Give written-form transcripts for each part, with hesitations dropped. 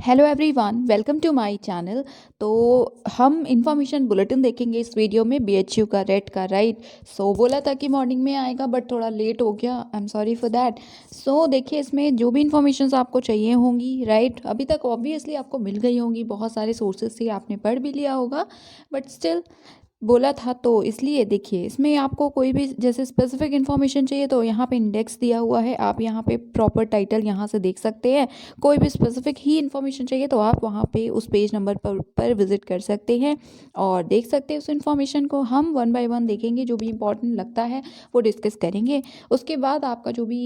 Hello everyone, welcome to my channel. तो हम information bulletin देखेंगे इस वीडियो में बीएचयू का रेट का, राइट। सो बोला था कि मॉर्निंग में आएगा बट थोड़ा लेट हो गया, I am sorry for that. So देखिए, इसमें जो भी इंफॉर्मेशन आपको चाहिए होंगी, राइट, अभी तक ऑब्वियसली आपको मिल गई होंगी, बहुत सारे सोर्सेज से आपने पढ़ भी लिया होगा, बट स्टिल बोला था तो इसलिए देखिए, इसमें आपको कोई भी जैसे स्पेसिफिक इन्फॉर्मेशन चाहिए तो यहाँ पे इंडेक्स दिया हुआ है, आप यहाँ पे प्रॉपर टाइटल यहाँ से देख सकते हैं। कोई भी स्पेसिफिक ही इन्फॉर्मेशन चाहिए तो आप वहाँ पे उस पेज नंबर पर विजिट कर सकते हैं और देख सकते हैं उस इन्फॉर्मेशन को। हम वन बाय वन देखेंगे, जो भी इंपॉर्टेंट लगता है वो डिस्कस करेंगे। उसके बाद आपका जो भी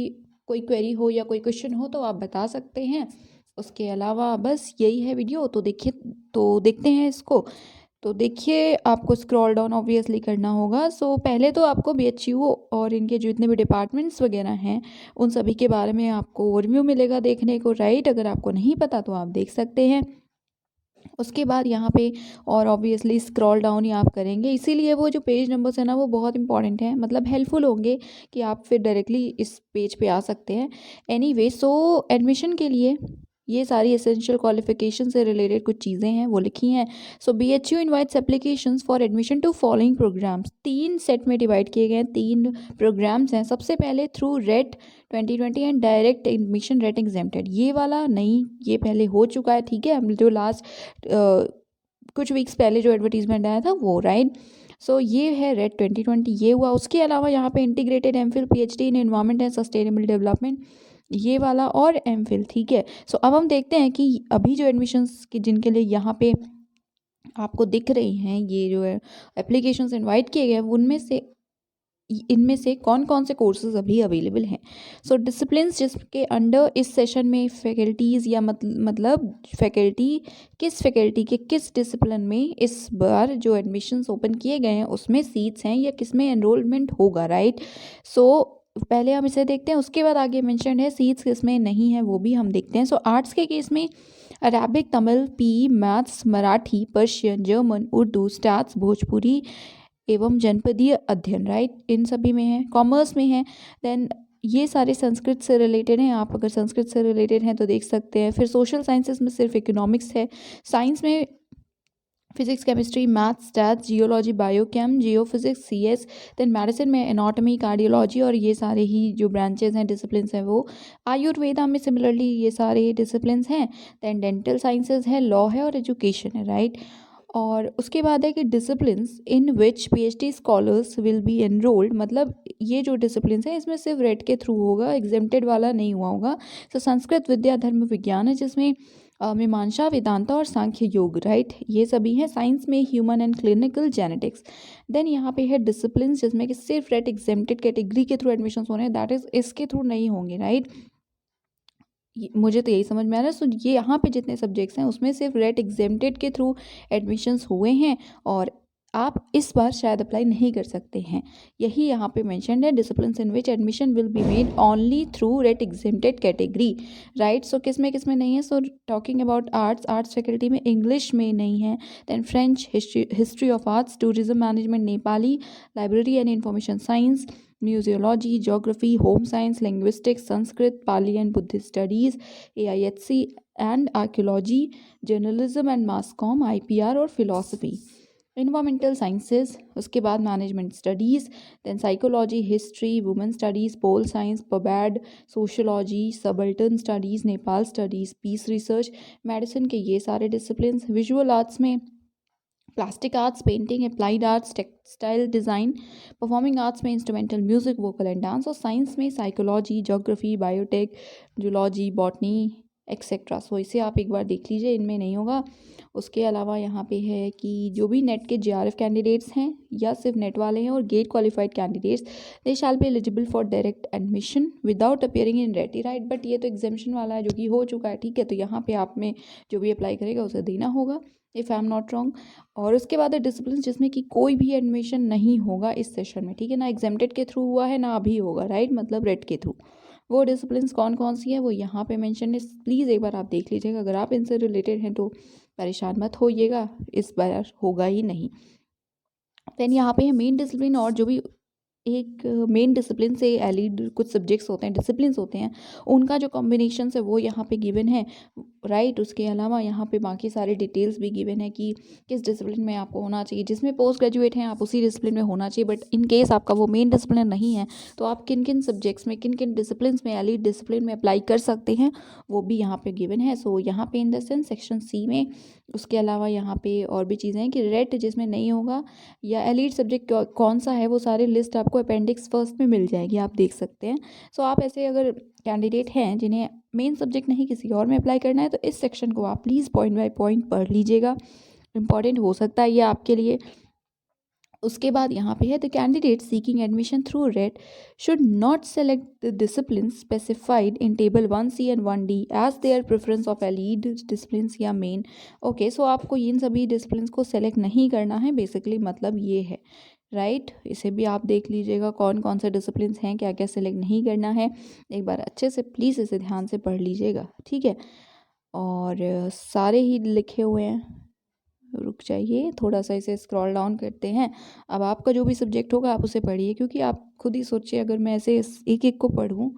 कोई क्वेरी हो या कोई क्वेश्चन हो तो आप बता सकते हैं। उसके अलावा बस यही है वीडियो, तो देखिए, तो देखते हैं इसको। तो देखिए, आपको स्क्रॉल डाउन ऑब्वियसली करना होगा। सो पहले तो आपको बीएचयू और इनके जितने भी डिपार्टमेंट्स वगैरह हैं उन सभी के बारे में आपको ओवरव्यू मिलेगा देखने को, राइट। अगर आपको नहीं पता तो आप देख सकते हैं। उसके बाद यहाँ पे और ऑब्वियसली स्क्रॉल डाउन ही आप करेंगे, इसीलिए वो जो पेज नंबर्स है ना वो बहुत इंपॉर्टेंट है, मतलब हेल्पफुल होंगे कि आप फिर डायरेक्टली इस पेज पे आ सकते हैं। एनीवे, सो एडमिशन के लिए ये सारी एसेंशियल क्वालिफिकेशन से रिलेटेड कुछ चीज़ें हैं वो लिखी हैं। So BHU invites applications for admission to following programmes. 3 set में डिवाइड किए गए हैं, 3 प्रोग्राम्स हैं। सबसे पहले through RET 2020 and direct admission RET exempted, ये वाला नहीं, ये पहले हो चुका है, ठीक है। हम जो लास्ट कुछ वीक्स पहले जो एडवर्टीजमेंट आया था वो, राइट। सो ये है रेट 2020, ये हुआ। उसके अलावा यहाँ पे integrated MPhil PhD in environment and sustainable development, ये वाला, और एमफिल, ठीक है। सो अब हम देखते हैं कि अभी जो एडमिशन्स की जिनके लिए यहाँ पे आपको दिख रही हैं, ये जो है एप्लीकेशंस इनवाइट किए गए हैं, उनमें से इनमें से कौन कौन से कोर्सेज अभी अवेलेबल हैं। सो डिसिप्लिन्स जिसके अंडर इस सेशन में फैकल्टीज़ या मतलब फैकल्टी, किस फैकल्टी के किस डिसिप्लिन में इस बार जो एडमिशन्स ओपन किए गए हैं उसमें सीट्स हैं या किस में एनरोलमेंट होगा, राइट। सो पहले हम इसे देखते हैं, उसके बाद आगे मेंशन है सीट्स किस में नहीं है वो भी हम देखते हैं। सो आर्ट्स के केस में Arabic, Tamil, P, maths, Marathi, Persian, German, Urdu, stats, Bhojpuri एवं जनपदीय अध्ययन, राइट, इन सभी में है। कॉमर्स में है, देन ये सारे संस्कृत से रिलेटेड हैं, आप अगर संस्कृत से रिलेटेड हैं तो देख सकते हैं। फिर सोशल साइंसेस में सिर्फ इकोनॉमिक्स है। साइंस में physics, chemistry, maths, stats, geology, biochem, geophysics, CS. Then medicine में एनाटॉमी, कार्डियोलॉजी और ये सारे ही जो ब्रांचेज हैं, डिसिप्लिन्स हैं वो। आयुर्वेदा में सिमिलरली ये सारे डिसिप्लिन्स हैं। देन डेंटल साइंसेज है, लॉ है और एजुकेशन है, राइट। और उसके बाद है कि disciplines in which PhD scholars will be enrolled, मतलब ये जो डिसिप्लिन्स हैं इसमें सिर्फ रेट के थ्रू होगा, एग्जेम्प्टेड वाला नहीं हुआ होगा। तो संस्कृत, विद्या, धर्म, विज्ञान है जिसमें मीमांसा, वेदांता और सांख्य योग, राइट, ये सभी हैं। साइंस में human and clinical genetics. Then यहाँ पे है डिसिप्लिन्स जिसमें कि सिर्फ रेट एग्जेम्प्टेड कैटेगरी के थ्रू एडमिशन होने हैं, दैट इज इसके थ्रू नहीं होंगे, राइट। मुझे तो यही समझ में आ रहा है। सो ये यहाँ पे जितने सब्जेक्ट्स हैं उसमें सिर्फ रेट एग्जेम्प्टेड के थ्रू एडमिशन्स हुए हैं और आप इस बार शायद अप्लाई नहीं कर सकते हैं, यही यहाँ पे मेंशन है। Disciplines in which admission will be made only through RET exempted category, right. So किस में नहीं है। So talking about arts, arts faculty में इंग्लिश में नहीं है। Then French, history of arts, tourism management, Nepali, library and information science, museology, geography, home science, linguistics, Sanskrit, Pali and Buddhist studies, AIHC and archaeology, journalism and mass com, IPR और philosophy, environmental sciences. उसके बाद management studies, then psychology, history, women studies, pol science, pubad, sociology, subaltern studies, Nepal studies, peace research, medicine के ये सारे disciplines. Visual arts में plastic arts, painting, applied arts, textile design, performing arts में instrumental music, vocal and dance, और science में psychology, geography, biotech, zoology, botany etcetera. So इसे आप एक बार देख लीजिए, इनमें नहीं होगा। उसके अलावा यहाँ पे है कि जो भी नेट के JRF कैंडिडेट्स हैं या सिर्फ नेट वाले हैं और GATE qualified candidates, they shall be eligible for direct admission without appearing in RET, right. But ये तो एग्जामिशन वाला है जो कि हो चुका है, ठीक है। तो यहाँ पे आप में जो भी अप्लाई करेगा उसे देना होगा, if I am not wrong. और उसके बाद है डिसिप्लिन जिसमें कि कोई भी एडमिशन नहीं होगा इस सेशन में, ठीक है ना। एग्जेम्प्टेड के थ्रू हुआ है ना अभी होगा, राइट, मतलब रेट के थ्रू। वो डिसिप्लिन्स कौन कौन सी है वो यहाँ पे मेंशन है, प्लीज़ एक बार आप देख लीजिएगा। अगर आप इनसे रिलेटेड हैं तो परेशान मत होइएगा, इस बार होगा ही नहीं। देन यहाँ पे है मेन डिसिप्लिन और जो भी एक मेन डिसिप्लिन से एलिड कुछ सब्जेक्ट्स होते हैं, डिसिप्लिन्स होते हैं, उनका जो कॉम्बिनेशन है वो यहाँ पे गिवन है, राइट। उसके अलावा यहाँ पे बाकी सारे डिटेल्स भी गिवन है कि किस डिसिप्लिन में आपको होना चाहिए, जिसमें पोस्ट ग्रेजुएट हैं आप उसी डिसिप्लिन में होना चाहिए। बट इन केस आपका वो मेन डिसिप्लिन नहीं है तो आप किन किन सब्जेक्ट्स में, किन किन डिसिप्लिन में, एलिड डिसिप्लिन में अप्लाई कर सकते हैं, वो भी यहाँ पे गिवन है। सो यहाँ पे in the sense section C में। उसके अलावा यहाँ पे और भी चीज़ें हैं कि रेट जिसमें नहीं होगा या एलिड सब्जेक्ट कौन सा है, वो सारी लिस्ट आपको अपेंडिक्स फर्स्ट में मिल जाएगी, आप देख सकते हैं। सो आप ऐसे अगर कैंडिडेट हैं जिन्हें मेन सब्जेक्ट नहीं किसी और में अप्लाई करना है तो इस सेक्शन को आप प्लीज़ पॉइंट बाय पॉइंट पढ़ लीजिएगा, इंपॉर्टेंट हो सकता है ये आपके लिए। उसके बाद यहाँ पे है the candidate seeking admission through RET should not select the discipline specified in table 1C and 1D as their preference of allied discipline या मेन। ओके, सो आपको इन सभी डिसिप्लिन को सेलेक्ट नहीं करना है, बेसिकली मतलब ये है, राइट। इसे भी आप देख लीजिएगा कौन कौन से डिसिप्लिन हैं, क्या क्या सेलेक्ट नहीं करना है, एक बार अच्छे से प्लीज़ इसे ध्यान से पढ़ लीजिएगा, ठीक है। और सारे ही लिखे हुए हैं, रुक जाइए थोड़ा सा इसे स्क्रॉल डाउन करते हैं। अब आपका जो भी सब्जेक्ट होगा आप उसे पढ़िए, क्योंकि आप खुद ही सोचिए अगर मैं ऐसे एक एक को पढ़ूँ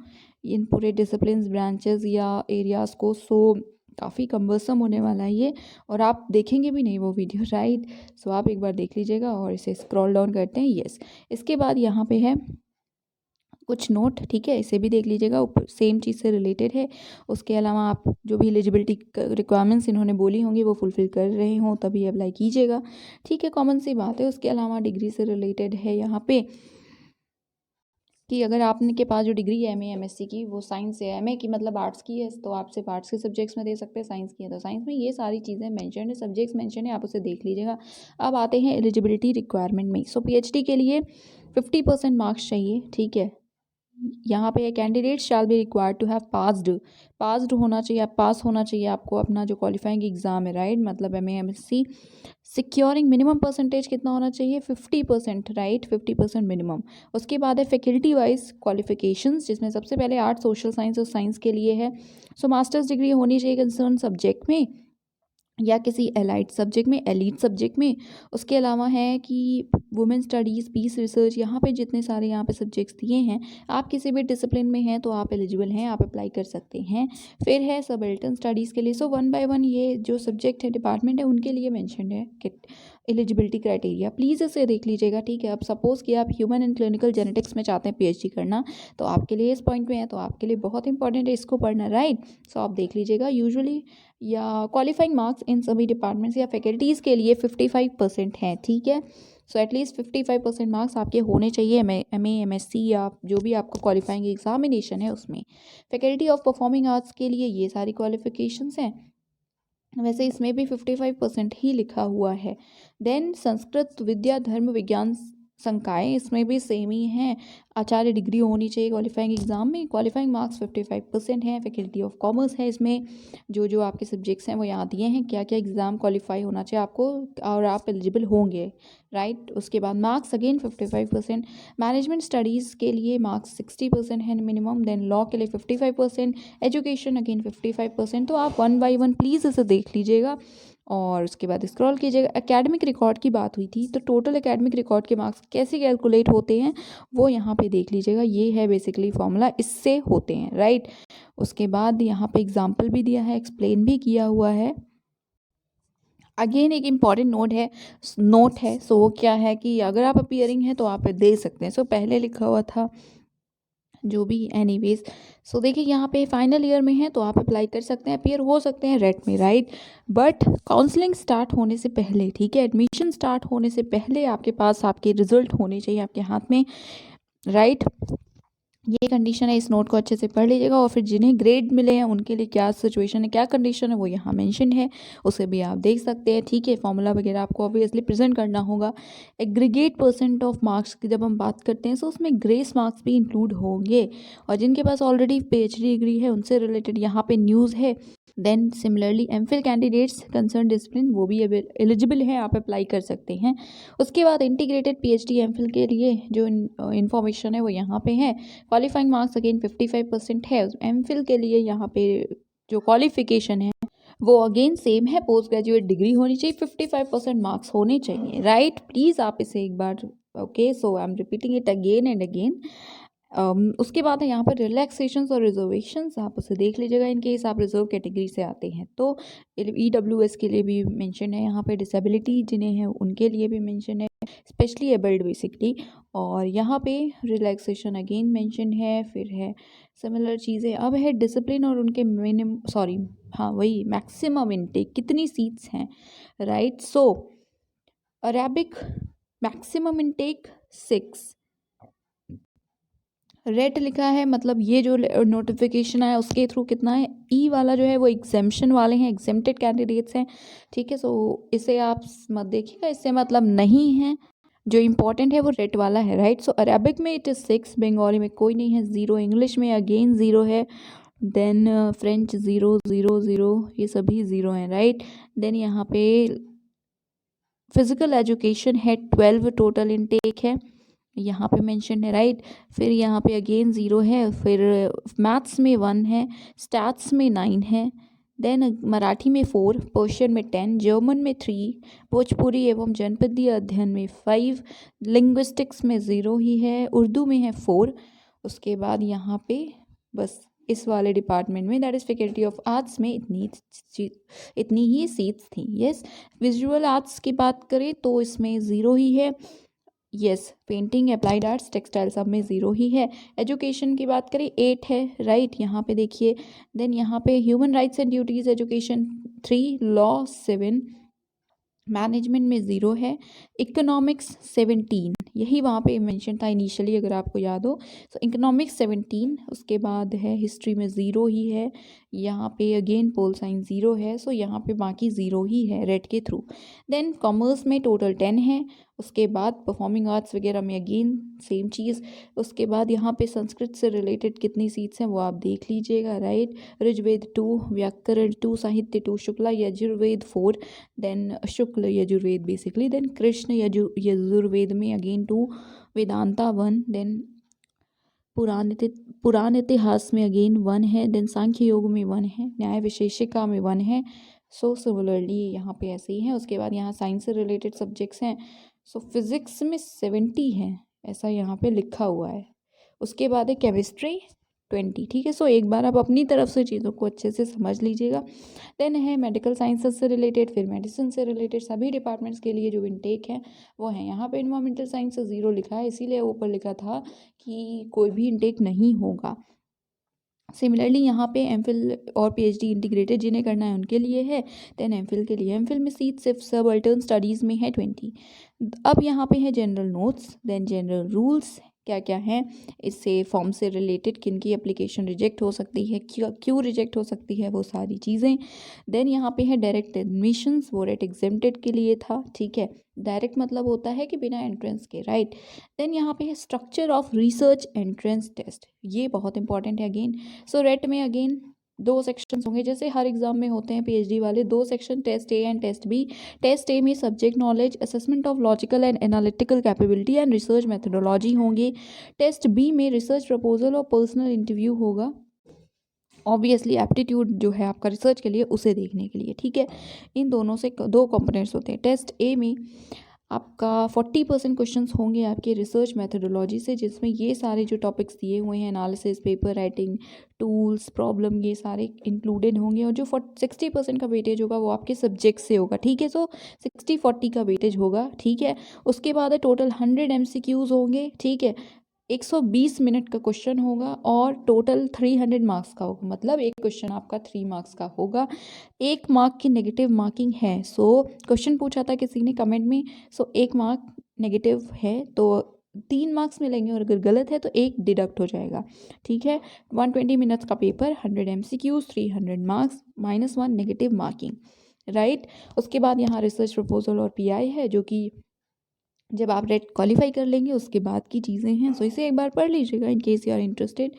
इन पूरे डिसिप्लिन ब्रांचेस या एरियाज़ को, सो काफ़ी कम्बरसम होने वाला है ये, और आप देखेंगे भी नहीं वो वीडियो, राइट। सो आप एक बार देख लीजिएगा और इसे स्क्रॉल डाउन करते हैं, यस। इसके बाद यहाँ पे है कुछ नोट, ठीक है, इसे भी देख लीजिएगा, ऊपर सेम चीज़ से रिलेटेड है। उसके अलावा आप जो भी एलिजिबिलिटी रिक्वायरमेंट्स इन्होंने बोली होंगी वो फुलफ़िल कर रहे हों तभी अप्लाई कीजिएगा, ठीक है, कॉमन सी बात है। उसके अलावा डिग्री से रिलेटेड है यहाँ पे कि अगर आपने के पास जो डिग्री है MA MSc की वो साइंस है, MA की मतलब आर्ट्स की है तो आप सिर्फ आर्ट्स के सब्जेक्ट्स में दे सकते हैं, साइंस की है तो साइंस में, ये सारी चीज़ें मेंशन है, सब्जेक्ट्स मेंशन है, आप उसे देख लीजिएगा। अब आते हैं एलिजिबिलिटी रिक्वायरमेंट में। सो PhD के लिए 50% मार्क्स चाहिए, ठीक है। यहाँ पे candidate shall be required to have passed होना चाहिए, आप पास होना चाहिए आपको अपना जो क्वालिफाइंग एग्जाम है, राइट, मतलब MA MSc। Securing minimum percentage कितना होना चाहिए, 50%, राइट, 50% मिनिमम। उसके बाद है फैकल्टी वाइज क्वालिफिकेशंस, जिसमें सबसे पहले आर्ट, सोशल साइंस और साइंस के लिए है। सो मास्टर्स डिग्री होनी चाहिए कंसर्न सब्जेक्ट में या किसी एलाइड सब्जेक्ट में, एलीट सब्जेक्ट में। उसके अलावा है कि वुमेन स्टडीज़, पीस रिसर्च, यहाँ पे जितने सारे यहाँ पे सब्जेक्ट्स दिए हैं, आप किसी भी डिसिप्लिन में हैं तो आप एलिजिबल हैं, आप अप्लाई कर सकते हैं। फिर है सबल्टन स्टडीज़ के लिए। सो 1 बाय 1 ये जो सब्जेक्ट है, डिपार्टमेंट है, उनके लिए मैंशन है कि एलिजिबिलिटी क्राइटेरिया, प्लीज़ इसे देख लीजिएगा, ठीक है। अब सपोज़ कि आप ह्यूमन एंड क्लिनिकल जेनेटिक्स में चाहते हैं PhD करना, तो आपके लिए इस पॉइंट में है, तो आपके लिए बहुत इंपॉर्टेंट है इसको पढ़ना, राइट। सो आप देख लीजिएगा यूजुअली या क्वालिफाइंग मार्क्स इन सभी डिपार्टमेंट्स या फैकल्टीज़ के लिए 55% हैं, ठीक है। सो एटलीस्ट 55% मार्क्स आपके होने चाहिए MA MSc या जो भी आपका क्वालिफाइंग एग्जामिनेशन है उसमें। फैकल्टी ऑफ परफॉर्मिंग आर्ट्स के लिए ये सारी क्वालिफिकेशंस हैं, वैसे इसमें भी 55% ही लिखा हुआ है। देन संस्कृत विद्या धर्म विज्ञान संकाय, इसमें भी सेम ही हैं, आचार्य डिग्री होनी चाहिए क्वालिफाइंग एग्जाम में, क्वालिफाइंग मार्क्स 55% हैं। फैकल्टी ऑफ कॉमर्स है, इसमें जो जो आपके सब्जेक्ट्स हैं वो यहाँ दिए हैं, क्या क्या एग्ज़ाम क्वालिफाई होना चाहिए आपको और आप एलिजिबल होंगे, राइट। उसके बाद मार्क्स अगेन 55%। मैनेजमेंट स्टडीज़ के लिए मार्क्स 60% है मिनिमम। देन लॉ के लिए 55%, एजुकेशन अगेन 55%। तो आप 1 बाय 1 प्लीज़ इसे देख लीजिएगा और उसके बाद स्क्रॉल कीजिएगा। एकेडमिक रिकॉर्ड की बात हुई थी, तो टोटल एकेडमिक रिकॉर्ड के मार्क्स कैसे कैलकुलेट होते हैं वो यहाँ पे देख लीजिएगा, ये है बेसिकली फॉर्मूला, इससे होते हैं, राइट। उसके बाद यहाँ पे एग्जाम्पल भी दिया है, एक्सप्लेन भी किया हुआ है। अगेन एक इम्पॉर्टेंट नोट है। सो वो क्या है कि अगर आप अपीयरिंग हैं तो आप दे सकते हैं। सो पहले लिखा हुआ था जो भी, एनीवेज। सो देखिए यहाँ पे फाइनल ईयर में है तो आप अप्लाई कर सकते हैं, अपीयर हो सकते हैं रेट में, राइट। बट काउंसलिंग स्टार्ट होने से पहले, ठीक है, एडमिशन स्टार्ट होने से पहले आपके पास आपके रिजल्ट होने चाहिए आपके हाथ में, राइट। ये कंडीशन है, इस नोट को अच्छे से पढ़ लीजिएगा। और फिर जिन्हें ग्रेड मिले हैं उनके लिए क्या सिचुएशन है, क्या कंडीशन है, वो यहाँ मेंशन है, उसे भी आप देख सकते हैं, ठीक है। फॉर्मूला वगैरह आपको ऑब्वियसली प्रेजेंट करना होगा। एग्रीगेट परसेंट ऑफ मार्क्स की जब हम बात करते हैं तो उसमें ग्रेस मार्क्स भी इंक्लूड होंगे, और जिनके पास ऑलरेडी PhD डिग्री है उनसे रिलेटेड यहाँ पे न्यूज़ है। Then similarly MPhil candidates concern discipline वो भी एलिजिबल हैं, आप अप्लाई कर सकते हैं। उसके बाद इंटीग्रेटेड PhD MPhil के लिए जो इन्फॉर्मेशन है वो यहाँ पे है। क्वालिफाइंग मार्क्स अगेन 55% है। MPhil के लिए यहाँ पे जो क्वालिफिकेशन है वो अगेन सेम है, पोस्ट ग्रेजुएट डिग्री होनी चाहिए, 55% मार्क्स होने चाहिए, राइट। प्लीज़ आप इसे एक बार okay, so I am repeating it again and again. उसके बाद है यहाँ पर रिलैक्सेशंस और रिजर्वेशंस, आप उसे देख लीजिएगा इन केस आप रिजर्व कैटेगरी से आते हैं तो। EWS के लिए भी मेंशन है यहाँ पे, डिसेबिलिटी जिन्हें है उनके लिए भी मेंशन है, स्पेशली एबल्ड बेसिकली। और यहाँ पे रिलैक्सेशन अगेन मेंशन है, फिर है सिमिलर चीज़ें। अब है डिसिप्लिन और उनके हाँ वही मैक्सिमम इनटेक कितनी सीट्स हैं, राइट। सो अरेबिक मैक्सिमम इनटेक 6, रेट लिखा है, मतलब ये जो नोटिफिकेशन आया उसके थ्रू कितना है। ई वाला जो है वो एग्जेम्पशन वाले हैं, एग्जेम्प्टेड कैंडिडेट्स हैं, ठीक है। सो इसे आप मत देखिएगा, इससे मतलब नहीं है, जो इम्पोर्टेंट है वो रेट वाला है, राइट। सो अरेबिक में इट इज़ 6, बंगाली में कोई नहीं है 0, इंग्लिश में अगेन 0 है, देन फ्रेंच 0 0 0, ये सभी 0 हैं, राइट। देन यहाँ पे फिजिकल एजुकेशन है 12 टोटल इनटेक है, यहाँ पे मेंशन है, राइट। फिर यहाँ पे अगेन 0 है, फिर मैथ्स में 1 है, स्टैट्स में 9 है, देन मराठी में 4, पर्शियन में 10, जर्मन में 3, भोजपुरी एवं जनपदीय अध्ययन में 5, लिंग्विस्टिक्स में 0 ही है, उर्दू में है 4। उसके बाद यहाँ पे बस इस वाले डिपार्टमेंट में that is faculty of arts में इतनी ही सीट्स थी। यस, विजुअल आर्ट्स की बात करें तो इसमें 0 ही है। Yes, painting, applied arts, textile सब में 0 ही है। एजुकेशन की बात करें 8 है, राइट, यहाँ पे देखिए। देन यहाँ पे human rights and duties education 3, law 7, management में 0 है, इकोनॉमिक्स 17, यही वहाँ पे मेंशन था इनिशियली अगर आपको याद हो। सो इकोनॉमिक्स 17, उसके बाद है हिस्ट्री में 0 ही है, यहाँ पे अगेन पोल साइंस 0 है। सो यहाँ पे बाकी 0 ही है रेट के थ्रू। देन कॉमर्स में टोटल 10 है, उसके बाद परफॉर्मिंग आर्ट्स वगैरह में अगेन सेम चीज़। उसके बाद यहाँ पे संस्कृत से रिलेटेड कितनी सीट्स हैं वो आप देख लीजिएगा, राइट। ऋग्वेद 2, व्याकरण 2, साहित्य 2, शुक्ला यजुर्वेद 4, देन शुक्ल यजुर्वेद बेसिकली, देन कृष्ण यजुर्वेद में अगेन 2, वेदांता 1, देन पुराण इतिहास में अगेन 1 है, देन सांख्य योग में 1 है, न्याय विशेषिका में 1 है। सो सिमिलरली यहाँ पे ऐसे ही है। उसके बाद यहाँ साइंस से रिलेटेड सब्जेक्ट्स हैं। सो फिज़िक्स में 70 है, ऐसा यहाँ पे लिखा हुआ है। उसके बाद है केमिस्ट्री 20, ठीक है। सो एक बार आप अपनी तरफ से चीज़ों को अच्छे से समझ लीजिएगा। देन है मेडिकल साइंसेस से रिलेटेड, फिर मेडिसिन से रिलेटेड सभी डिपार्टमेंट्स के लिए जो इनटेक है वो है। यहाँ पे इन्वायरमेंटल साइंस से 0 लिखा है, इसीलिए ऊपर लिखा था कि कोई भी इनटेक नहीं होगा। सिमिलरली यहाँ पे एमफिल और पीएचडी इंटीग्रेटेड जिन्हें करना है उनके लिए है। देन एमफिल के लिए, एमफिल में सीट सिर्फ सब अल्टर्न स्टडीज़ में है 20। अब यहाँ पे है general notes, then general rules क्या क्या हैं, इससे फॉर्म से रिलेटेड किन की एप्लीकेशन रिजेक्ट हो सकती है, क्यों रिजेक्ट हो सकती है, वो सारी चीज़ें। देन यहाँ पे है डायरेक्ट एडमिशन्स, वो रेट एग्जेम्प्टेड के लिए था, ठीक है। डायरेक्ट मतलब होता है कि बिना एंट्रेंस के, राइट। देन यहाँ पे है structure of research entrance test, ये बहुत इंपॉर्टेंट है अगेन। सो रेट में अगेन 2 सेक्शंस होंगे, जैसे हर एग्जाम में होते हैं पीएचडी वाले 2 section, test A and test B. Test A में subject knowledge, assessment of logical and analytical capability and research methodology होंगी। टेस्ट बी में रिसर्च प्रपोजल और पर्सनल इंटरव्यू होगा, ऑब्वियसली एप्टीट्यूड जो है आपका रिसर्च के लिए उसे देखने के लिए, ठीक है। इन दोनों से 2 कंपोनेंट्स होते हैं। टेस्ट ए में आपका 40% क्वेश्चंस होंगे आपके रिसर्च मेथडोलॉजी से, जिसमें ये सारे जो टॉपिक्स दिए हुए हैं, analysis, paper writing, tools, problem, ये सारे इंक्लूडेड होंगे। और जो 60% का वेटेज होगा वो आपके सब्जेक्ट से होगा, ठीक है। सो 60-40 का वेटेज होगा, ठीक है। उसके बाद है टोटल 100 MCQs होंगे, ठीक है। 120 मिनट का क्वेश्चन होगा और टोटल 300 मार्क्स का होगा, मतलब एक क्वेश्चन आपका 3 मार्क्स का होगा। 1 मार्क की नेगेटिव मार्किंग है। सो क्वेश्चन पूछा था किसी ने कमेंट में, सो 1 मार्क नेगेटिव है तो 3 मार्क्स मिलेंगे, और अगर गलत है तो 1 डिडक्ट हो जाएगा, ठीक है। 120 मिनट्स का paper, 100 MCQs, 300 marks, -1 negative marking, right. उसके बाद यहाँ रिसर्च प्रपोजल और पीआई है, जो कि जब आप रेट क्वालिफाई कर लेंगे उसके बाद की चीज़ें हैं। सो इसे एक बार पढ़ लीजिएगा in case you are interested.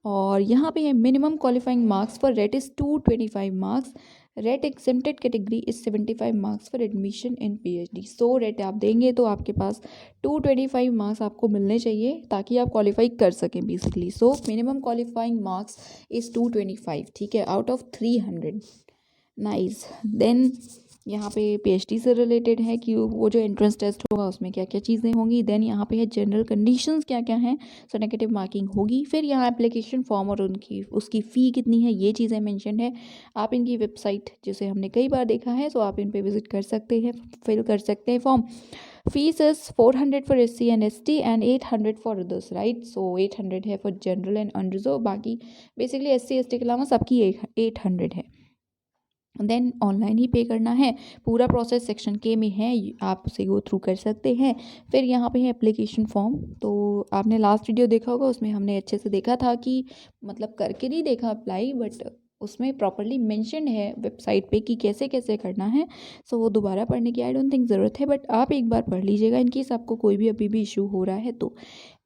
और यहाँ पे है minimum qualifying marks for RET is 225 marks, RET exempted category is 75 marks for admission in PhD. So RET आप देंगे तो आपके पास 225 मार्क्स आपको मिलने चाहिए ताकि आप क्वालिफाई कर सकें basically. So minimum qualifying marks is 225, ठीक है, आउट ऑफ 300। नाइस। देन यहाँ पे पीएचडी से रिलेटेड है कि वो जो एंट्रेंस टेस्ट होगा उसमें क्या क्या चीज़ें होंगी। देन यहाँ पे है जनरल कंडीशंस क्या क्या हैं, सो नेगेटिव मार्किंग होगी। फिर यहाँ एप्लीकेशन फॉर्म और उसकी फ़ी कितनी है, ये चीज़ें मेंशन है। आप इनकी वेबसाइट जिसे हमने कई बार देखा है, सो आप इन पे विजिट कर सकते हैं, फिल कर सकते हैं form. Fees is 400 for SC and ST and 800 for others, right. So 800 है फॉर जनरल एंड अनरिजर्व, बाकी बेसिकली SC ST के अलावा सबकी 800 है। देन ऑनलाइन ही पे करना है। पूरा प्रोसेस सेक्शन के में है, आप उसे गो थ्रू कर सकते हैं। फिर यहाँ पे है एप्लीकेशन फॉर्म। तो आपने लास्ट वीडियो देखा होगा, उसमें हमने अच्छे से देखा था कि मतलब करके नहीं देखा अप्लाई, बट उसमें प्रॉपरली मेंशन है वेबसाइट पे कि कैसे कैसे करना है। सो वो दोबारा पढ़ने की आई डोंट थिंक ज़रूरत है, बट आप एक बार पढ़ लीजिएगा इन केस आपको कोई भी अभी भी इशू हो रहा है तो।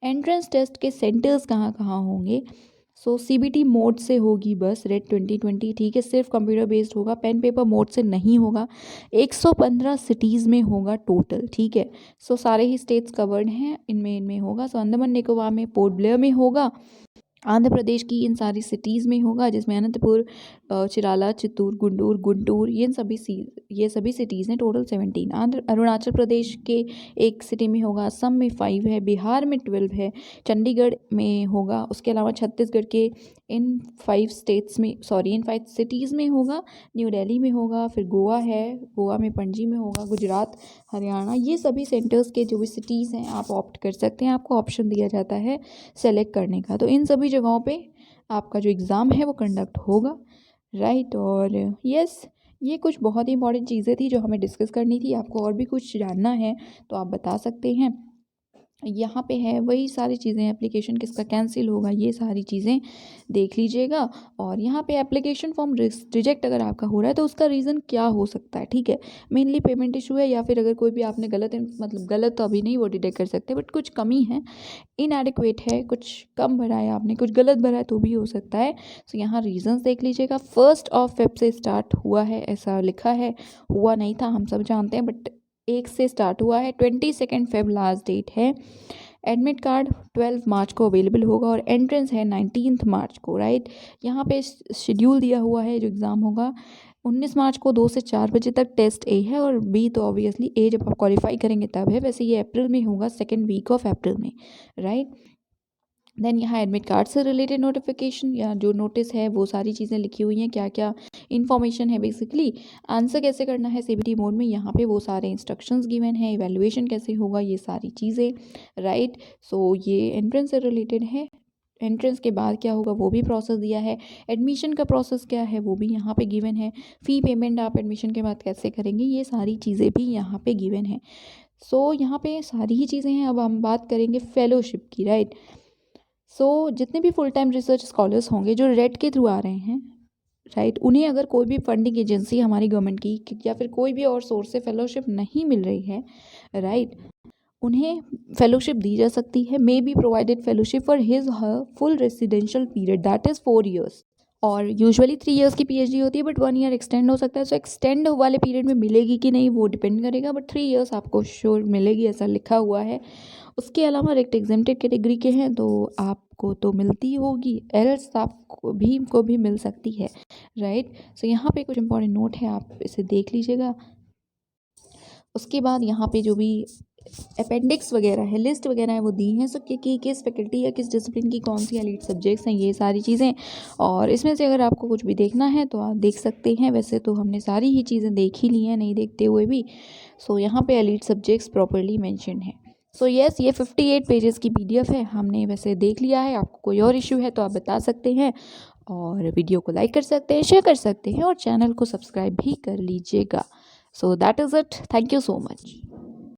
एंट्रेंस टेस्ट के सेंटर्स कहाँ कहाँ होंगे, सो CBT मोड से होगी बस, रेट 2020, ठीक है। सिर्फ कंप्यूटर बेस्ड होगा, पेन पेपर मोड से नहीं होगा। 115 सिटीज़ में होगा टोटल, ठीक है। सो सारे ही स्टेट्स कवर्ड हैं, इनमें होगा। सो अंडमान निकोबार में पोर्ट ब्लेयर में होगा, आंध्र प्रदेश की इन सारी सिटीज़ में होगा, जिसमें अनंतपुर, चिराला, चित्तूर, गुंटूर ये सभी सिटीज़ हैं, टोटल 17। अरुणाचल प्रदेश के एक सिटी में होगा, असम में 5 है, बिहार में 12 है, चंडीगढ़ में होगा। उसके अलावा छत्तीसगढ़ के इन 5 सिटीज़ में होगा, न्यू दिल्ली में होगा, फिर गोवा है, गोवा में पणजी में होगा, गुजरात, हरियाणा, ये सभी सेंटर्स के जो भी सिटीज़ हैं आप ऑप्ट कर सकते हैं। आपको ऑप्शन दिया जाता है सेलेक्ट करने का। तो इन सभी जगहों पे आपका जो एग्ज़ाम है वो कंडक्ट होगा, राइट। और यस, ये कुछ बहुत ही इंपॉर्टेंट चीज़ें थी जो हमें डिस्कस करनी थी। आपको और भी कुछ जानना है तो आप बता सकते हैं। यहाँ पे है वही सारी चीज़ें, एप्लीकेशन किसका कैंसिल होगा, ये सारी चीज़ें देख लीजिएगा। और यहाँ पे एप्लीकेशन फॉर्म रिजेक्ट अगर आपका हो रहा है तो उसका रीज़न क्या हो सकता है, ठीक है। मेनली पेमेंट इशू है, या फिर अगर कोई भी आपने गलत तो अभी नहीं वो डिटेक्ट कर सकते, बट कुछ कमी है, इनएडिक्वेट है, कुछ कम भरा है आपने, कुछ गलत भरा है तो भी हो सकता है। तो यहाँ रीजंस देख लीजिएगा। 1 फ़रवरी से स्टार्ट हुआ है ऐसा लिखा है, हुआ नहीं था हम सब जानते हैं, बट 1 से स्टार्ट हुआ है। 22 फ़रवरी लास्ट डेट है। एडमिट कार्ड 12 मार्च को अवेलेबल होगा और एंट्रेंस है 19 मार्च को, राइट। यहाँ पे शेड्यूल दिया हुआ है जो एग्ज़ाम होगा। 19 मार्च को 2 से 4 बजे तक टेस्ट A है, और B तो ऑब्वियसली A जब आप क्वालिफाई करेंगे तब है। वैसे ये अप्रैल में होगा, 2nd वीक ऑफ अप्रैल में, राइट। देन यहाँ एडमिट कार्ड से रिलेटेड नोटिफिकेशन या जो नोटिस है वो सारी चीज़ें लिखी हुई हैं, क्या क्या इन्फॉर्मेशन है। बेसिकली आंसर कैसे करना है CBT मोड में, यहाँ पे वो सारे इंस्ट्रक्शंस गिवन है। इवैल्यूएशन कैसे होगा, ये सारी चीज़ें, राइट। सो ये एंट्रेंस से रिलेटेड है। एंट्रेंस के बाद क्या होगा वो भी प्रोसेस दिया है। एडमिशन का प्रोसेस क्या है वो भी यहाँ पे गिवन है। फ़ी पेमेंट आप एडमिशन के बाद कैसे करेंगे, ये सारी चीज़ें भी यहाँ पे गिवन है। सो यहाँ पे सारी ही चीज़ें हैं। अब हम बात करेंगे फेलोशिप की, राइट। सो जितने भी फुल टाइम रिसर्च स्कॉलर्स होंगे जो रेट के थ्रू आ रहे हैं, राइट, उन्हें अगर कोई भी फंडिंग एजेंसी हमारी गवर्नमेंट की या फिर कोई भी और सोर्स से फेलोशिप नहीं मिल रही है, राइट, उन्हें फेलोशिप दी जा सकती है। May be provided fellowship for his her full residential period, that is 4 years. और यूजुअली 3 ईयर्स की PhD होती है, बट 1 ईयर एक्सटेंड हो सकता है। सो एक्सटेंड वाले पीरियड में मिलेगी कि नहीं वो डिपेंड करेगा, बट 3 ईयर्स आपको श्योर मिलेगी, ऐसा लिखा हुआ है। उसके अलावा रेक्ट एग्जेम्प्टेड कैटेगरी के हैं तो आपको तो मिलती होगी, एल्स आपको भी मिल सकती है, राइट। सो यहाँ पे कुछ इंपॉर्टेंट नोट है, आप इसे देख लीजिएगा। उसके बाद यहाँ पे जो भी अपेंडिक्स वगैरह है, लिस्ट वगैरह है, वो दी हैं। सो कि किस फैकल्टी या किस डिसिप्लिन की कौन सी एलीट सब्जेक्ट्स हैं, ये सारी चीज़ें। और इसमें से अगर आपको कुछ भी देखना है तो आप देख सकते हैं। वैसे तो हमने सारी ही चीज़ें देख ही ली हैं, नहीं देखते हुए भी। सो यहाँ पे एलीट सब्जेक्ट्स प्रॉपरली मेंशन है। सो येस, ये 58 पेजेस की PDF है, हमने वैसे देख लिया है। आपको कोई और इशू है तो आप बता सकते हैं, और वीडियो को लाइक कर सकते हैं, शेयर कर सकते हैं, और चैनल को सब्सक्राइब भी कर लीजिएगा। So that is it, thank you so much.